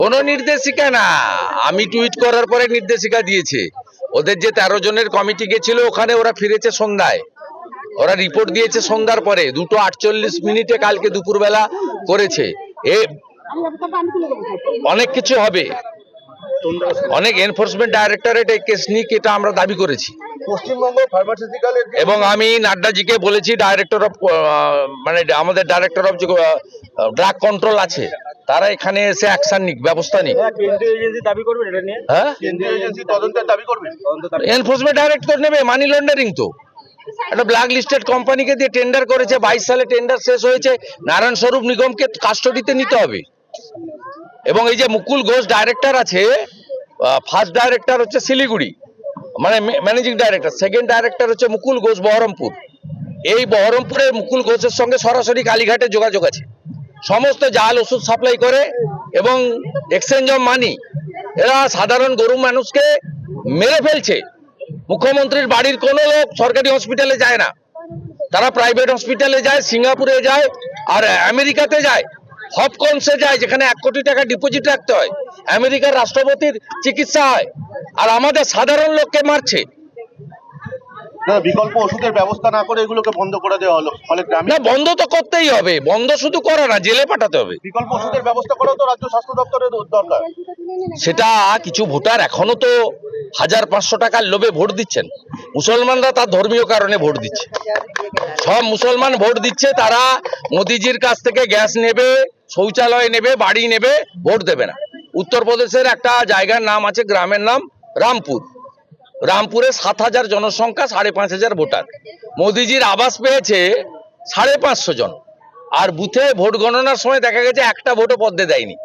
কোনো নির্দেশিকা না, আমি টুইট করার পরে নির্দেশিকা দিয়েছে। ওদের যে 13 জনের কমিটি গেছিল ওখানে ওরা ফিরেছে সন্ধ্যায়, ওরা রিপোর্ট দিয়েছে সন্ধ্যার পরে 2:48 কালকে দুপুরবেলা করেছে। অনেক কিছু হবে, অনেক এনফোর্সমেন্ট ডাইরেক্টরেট এই কেস নিক, এটা আমরা দাবি করেছি। পশ্চিমবঙ্গ ফার্মাসিউটিক্যাল এবং আমি নাড্ডাজিকে বলেছি ডাইরেক্টর অফ মানে আমাদের ডাইরেক্টর অফ যে ড্রাগ কন্ট্রোল আছে তারা এখানে এসে অ্যাকশন নিক, ব্যবস্থা নিক। কেন্দ্রীয় এজেন্সি দাবি করবে এটা নিয়ে, হ্যাঁ কেন্দ্রীয় এজেন্সি তদন্তের দাবি করবে। এনফোর্সমেন্ট ডাইরেক্টর নেবে, মানি লন্ডারিং তো একটা ব্ল্যাক লিস্টেড কোম্পানিকে দিয়ে টেন্ডার করেছে, 22 সালে টেন্ডার শেষ হয়েছে, নারায়ণ স্বরূপ নিগমকে কাস্টডিতে নিতে হবে। এবং এই যে মুকুল ঘোষ ডাইরেক্টর আছে, ফার্স্ট ডাইরেক্টর হচ্ছে শিলিগুড়ি মানে ম্যানেজিং ডাইরেক্টর, সেকেন্ড ডাইরেক্টর হচ্ছে মুকুল ঘোষ বহরমপুর। এই বহরমপুরের মুকুল ঘোষের সঙ্গে সরাসরি কালীঘাটে যোগাযোগ আছে, সমস্ত জাল ওষুধ সাপ্লাই করে এবং এক্সচেঞ্জ অফ মানি। এরা সাধারণ গরিব মানুষকে মেরে ফেলছে। মুখ্যমন্ত্রীর বাড়ির কোনো লোক সরকারি হসপিটালে যায় না, তারা প্রাইভেট হসপিটালে যায়, সিঙ্গাপুরে যায় আর আমেরিকাতে যায়, হপকনসে যায় যেখানে 1 কোটি টাকা ডিপোজিট রাখতে হয়, আমেরিকার রাষ্ট্রপতির চিকিৎসা হয়, আর আমাদের সাধারণ লোককে মারছে। না, বিকল্প ওষুধের ব্যবস্থা না করে এগুলোকে বন্ধ করে দেওয়া হলো, ফলে গ্রামীণ না, বন্ধ তো করতেই হবে, বন্ধ শুধু করা না, জেলে পাঠাতে হবে। বিকল্প ওষুধের ব্যবস্থা করাও তো রাজ্য স্বাস্থ্য দপ্তরের দরকার। সেটা কিছু ভোটার এখনো তো 1500 টাকার লোভে ভোট দিচ্ছেন। মুসলমানরা তার ধর্মীয় কারণে ভোট দিচ্ছে, সব মুসলমান ভোট দিচ্ছে, তারা মোদিজির কাছ থেকে গ্যাস নেবে, শৌচালয় নেবে, বাড়ি নেবে, ভোট দেবে না। উত্তরপ্রদেশের একটা জায়গার নাম আছে, গ্রামের নাম রামপুর, রামপুরে 7000 জনসংখ্যা, 5500 ভোটার। মোদিজির আবাস পেয়েছে 550 জন, আর বুথে ভোট গণনার সময় দেখা গেছে একটা ভোটও পদ্মে দেয়নি।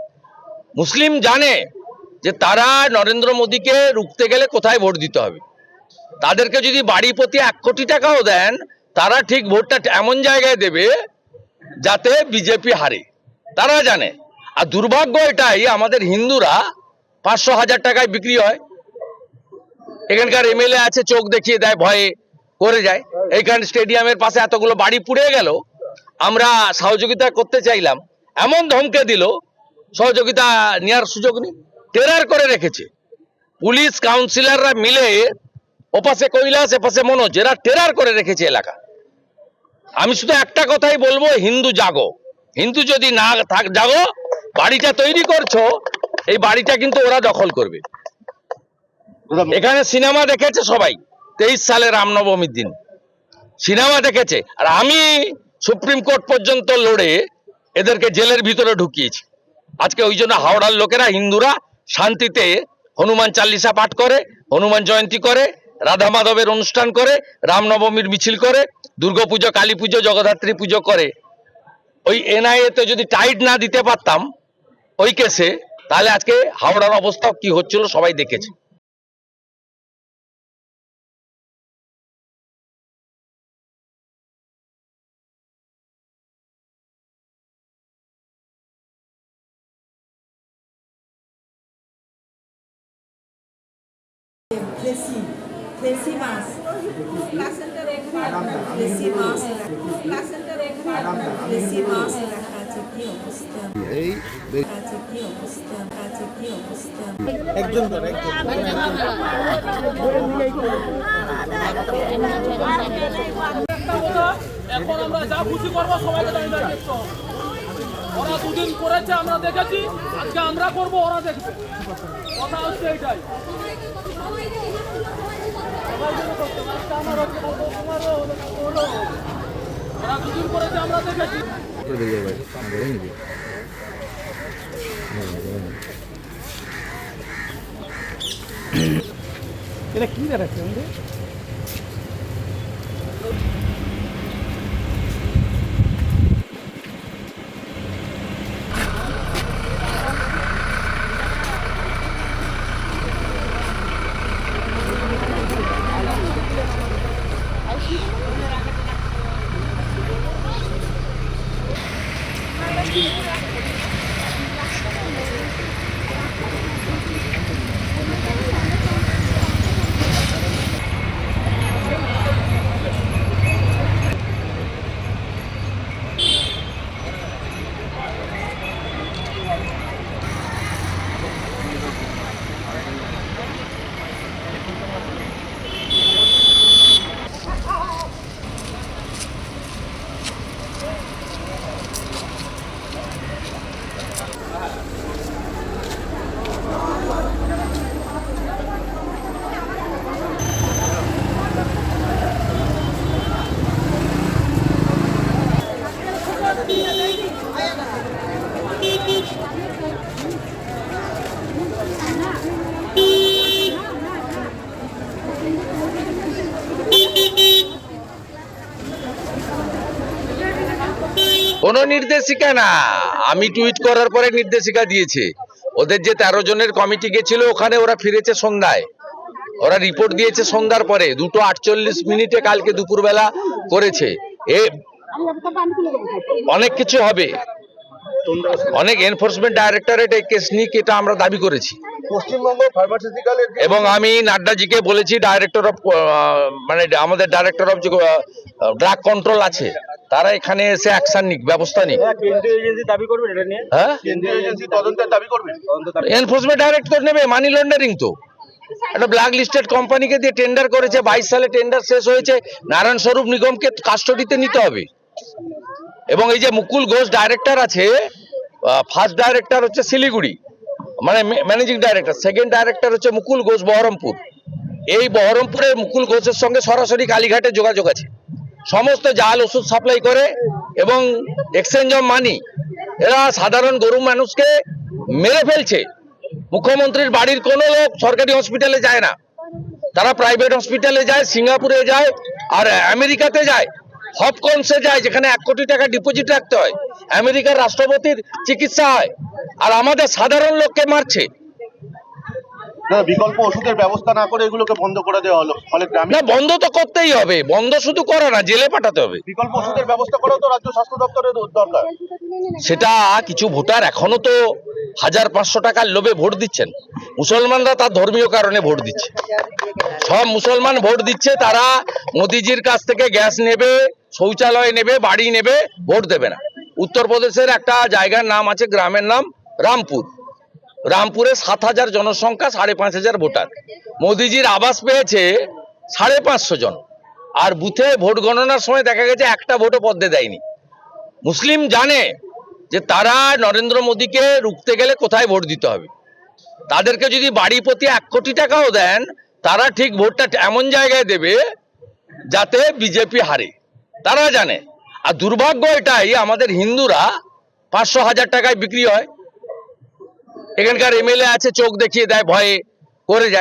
মুসলিম জানে যে তারা নরেন্দ্র মোদীকে রুখতে গেলে কোথায় ভোট দিতে হবে। তাদেরকে যদি বাড়ি প্রতি 1 কোটি টাকাও দেন, তারা ঠিক ভোটটা এমন জায়গায় দেবে যাতে বিজেপি হারে, তারা জানে। আর দুর্ভাগ্য এটাই, আমাদের হিন্দুরা 500-1000 টাকায় বিক্রি হয়। এখানকার এমএলএ আছে, চোখ দেখিয়ে দেয়, ভয়ে করে যায়। এইখানে স্টেডিয়ামের পাশে এতগুলো বাড়ি পুড়ে গেল, আমরা সহযোগিতা করতে চাইলাম, এমন ধমকে দিল, সহযোগিতা নেওয়ার সুযোগ নেই, টেরার করে রেখেছে। পুলিশ কাউন্সিলররা মিলে, ওপাশে কৈলাস এপাশে মনোজ, এরা টেরার করে রেখেছে এলাকা। আমি শুধু একটা কথাই বলবো, হিন্দু জাগো। হিন্দু যদি না জাগো, বাড়িটা তৈরি করছো, এই বাড়িটা কিন্তু ওরা দখল করবে। এখানে সিনেমা দেখেছে সবাই, 23 সালে রামনবমীর দিন সিনেমা দেখেছে, আর আমি সুপ্রিম কোর্ট পর্যন্ত লড়ে এদেরকে জেলের ভিতরে ঢুকিয়েছি। আজকে ওই জন্য হাওড়ার লোকেরা, হিন্দুরা শান্তিতে হনুমান চালিসা পাঠ করে, হনুমান জয়ন্তী করে, রাধা মাধবের অনুষ্ঠান করে, রামনবমীর মিছিল করে, দুর্গাপুজো, কালী পুজো, জগদ্ধাত্রী পুজো করে। ওই এনআইএ তে যদি টাইট না দিতে পারতাম ওই কেসে, তাহলে আজকে হাওড়ার অবস্থা কি হচ্ছিল সবাই দেখেছে। Plesimas. Placenta Plesimas. Placenta Plesimas. কাছে কি অবস্থা? এই কাছে কি অবস্থা? কাছে কি অবস্থা? একজন ধর, এখন আমরা যা খুশি করবো সবাইকে দাঁড়িয়ে দেখতে হবে। ওরা দুদিন করেছে আমরা দেখেছি, আজকে আমরা করবো, ওরা দেখবে। কথা হচ্ছে এইটাই। ওরা দুদিন করেছে আমরা দেখেছি। এটা কি দেখাচ্ছে আমাদের? কোনো নির্দেশিকা না, আমি টুইট করার পরে নির্দেশিকা দিয়েছে। ওদের যে 13 জনের কমিটি গেছিল ওখানে ওরা ফিরেছে সন্ধ্যায়, ওরা রিপোর্ট দিয়েছে সন্ধ্যার পরে 2:48 কালকে দুপুরবেলা করেছে। এ অনেক কিছু হবে, অনেক এনফোর্সমেন্ট ডাইরেক্টরেট এই কেস নিক, এটা আমরা দাবি করেছি। পশ্চিমবঙ্গ ফার্মাসিউটিক্যালের এবং আমি নাড্ডাজিকে বলেছি, ডাইরেক্টর অফ মানে আমাদের ডাইরেক্টর অফ যে ড্রাগ কন্ট্রোল আছে, তারা এখানে এসে অ্যাকশন নিক, ব্যবস্থা নিক। কেন্দ্রীয় এজেন্সি দাবি করবেন এটা নিয়ে? হ্যাঁ, কেন্দ্রীয় এজেন্সি তদন্তের দাবি করবে। এনফোর্সমেন্ট ডাইরেক্টর নেবে, মানি লন্ডারিং তো। একটা ব্ল্যাক লিস্টেড কোম্পানিকে দিয়ে টেন্ডার করেছে, 22 সালে টেন্ডার শেষ হয়েছে, নারায়ণ স্বরূপ নিগমকে কাস্টডিতে নিতে হবে। এবং এই যে মুকুল ঘোষ ডাইরেক্টর আছে, ফার্স্ট ডাইরেক্টর হচ্ছে শিলিগুড়ি, মানে ম্যানেজিং ডাইরেক্টর, সেকেন্ড ডাইরেক্টর হচ্ছে মুকুল ঘোষ বহরমপুর। এই বহরমপুরের মুকুল ঘোষের সঙ্গে সরাসরি কালীঘাটে যোগাযোগ আছে, সমস্ত জাল ওষুধ সাপ্লাই করে এবং এক্সচেঞ্জ অফ মানি। এরা সাধারণ গরু মানুষকে মেরে ফেলছে। মুখ্যমন্ত্রীর বাড়ির কোনো লোক সরকারি হসপিটালে যায় না, তারা প্রাইভেট হসপিটালে যায়, সিঙ্গাপুরে যায়, আর আমেরিকাতে যায়, হপকনসে যায়, যেখানে 1 কোটি টাকা ডিপোজিট রাখতে হয়। আমেরিকার রাষ্ট্রপতির চিকিৎসা হয়, আর আমাদের সাধারণ লোককে মারছে। না, বিকল্প ওষুধের ব্যবস্থা না করে এগুলোকে বন্ধ করে দেওয়া হলো, ফলে গ্রামে না, বন্ধ তো করতেই হবে, বন্ধ শুধু করা না, জেলে পাঠাতে হবে। বিকল্প ওষুধের ব্যবস্থা করাও তো রাজ্য স্বাস্থ্য দপ্তরের দরকার। সেটা কিছু ভোটার এখনো তো 1500 টাকার লোভে ভোট দিচ্ছেন। মুসলমানরা তার ধর্মীয় কারণে ভোট দিচ্ছে, সব মুসলমান ভোট দিচ্ছে। তারা মোদিজির কাছ থেকে গ্যাস নেবে, শৌচালয় নেবে, বাড়ি নেবে, ভোট দেবে না। উত্তরপ্রদেশের একটা জায়গার নাম আছে, গ্রামের নাম রামপুর। রামপুরে 7000 জনসংখ্যা, 5500 ভোটার। মোদিজির আবাস পেয়েছে 550 জন, আর বুথে ভোট গণনার সময় দেখা গেছে একটা ভোটও পদ্মে দেয়নি। মুসলিম জানে যে তারা নরেন্দ্র মোদীকে রুখতে গেলে কোথায় ভোট দিতে হবে। তাদেরকে যদি বাড়ি প্রতি 1 কোটি টাকাও দেন, তারা ঠিক ভোটটা এমন জায়গায় দেবে যাতে বিজেপি হারে, তারা জানে। আর দুর্ভাগ্য এটাই, আমাদের হিন্দুরা 500-1000 টাকায় বিক্রি হয়। এখানকার এমএলএ আছে, চোখ দেখিয়ে দেয়, ভয়ে করে যায়।